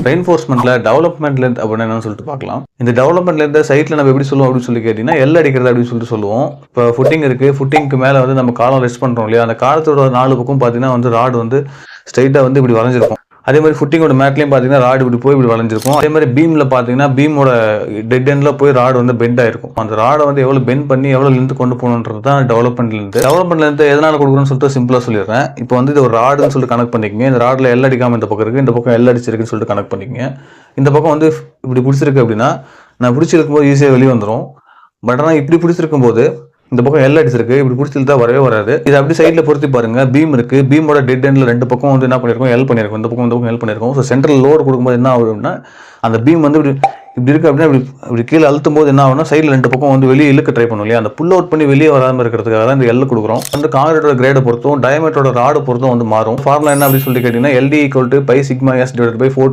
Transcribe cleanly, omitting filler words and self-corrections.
ரெயின்ஃபோர்ஸ்மெண்ட்ல development length அப்படின்னு என்னன்னு சொல்லிட்டு பார்க்கலாம். இந்த டெவலப்மெண்ட் லென்த் சைட்ல நம்ம எப்படி சொல்லுவோம் அப்படின்னு சொல்லி கேட்டீங்கன்னா, எல் அடிக்கிறது அப்படின்னு சொல்லிட்டு சொல்லுவோம். இப்போ ஃபுட்டிங் இருக்கு, ஃபுட்டிங்க்கு மேல வந்து நம்ம காலம் ரெஸ்ட் பண்றோம் இல்லையா, அந்த காலத்தோட 4 பக்கம் பார்த்தீங்கன்னா வந்து ராடு வந்து ஸ்ட்ரைட்டா வந்து இப்படி வளைஞ்சிருக்கும். அதே மாதிரி ஃபுட்டிங்கோட மேட்லையும் பார்த்தீங்கன்னா ராடு இப்படி போய் இப்படி வளைஞ்சிருக்கும். அதே மாதிரி பீம்ல பார்த்தீங்கன்னா பீமோட டெட் எண்ட்ல போய் ராடு வந்து பெண்ட் ஆயிருக்கும். அந்த ராடை வந்து எவ்வளவு பெண்ட் பண்ணி எவ்வளவு லென்த் கொண்டு போகணுன்றது தான் டெவலப்மெண்ட் லென்த். டெவலப்மெண்ட் லென்த் எதனால கொடுக்குறோம்னு சொல்லிட்டு சிம்பிளா சொல்லிடுறேன். இப்போ வந்து இது ஒரு ராடுன்னு சொல்லிட்டு கனெக்ட் பண்ணிக்கங்க. இந்த ராட்ல எல் அடிக்காம இந்த பக்கம் இருக்கு, இந்த பக்கம் எல் அடிச்சிருக்குன்னு சொல்லிட்டு கனெக்ட் பண்ணிக்கங்க. இந்த பக்கம் வந்து இப்படி பிடிச்சிருக்கு அப்படின்னா நான் பிடிச்சிருக்கும் போது ஈஸியாக வெளியே வந்துடும். பட் ஆனால் இப்படி பிடிச்சிருக்கும் போது இந்த பக்கம் எல் அடிச்சிருக்கு, இப்படி பிடிச்சிருந்தா வரவே வராது. இது அப்படி சைட்ல பொறுத்து பாருங்க. பீம் இருக்கு, பீமோட டெட் எண்ட்ல 2 பக்கம் வந்து என்ன பண்ணிருக்கோம், எல் பண்ணிருக்கோம். இந்த பக்கம் எல் பண்ணிருக்கோம். ஸோ சென்ட்ரல் லோடு கொடுக்கும்போது என்ன ஆகுதுன்னா, அந்த பீம் வந்து இப்படி இருக்கு அப்படின்னா இப்படி கீழே அழுத்தும் போது என்ன ஆகும்னா சைடில் 2 பக்கம் வந்து வெளியே இழுக்க ட்ரை பண்ணும் இல்லையா, அந்த புல் அவுட் பண்ணி வெளியே வராமல் இருக்கிறதுக்காக தான் இந்த எல் கொடுக்குறோம். வந்து காங்கிரீட்டோட கிரேடை பொறுத்தும் டயமீட்டரோட ராடு பொறுத்தும் வந்து மாறும். ஃபார்முலா என்ன அப்படின்னு சொல்லி கேட்டீங்கன்னா, LD = π σ s / 4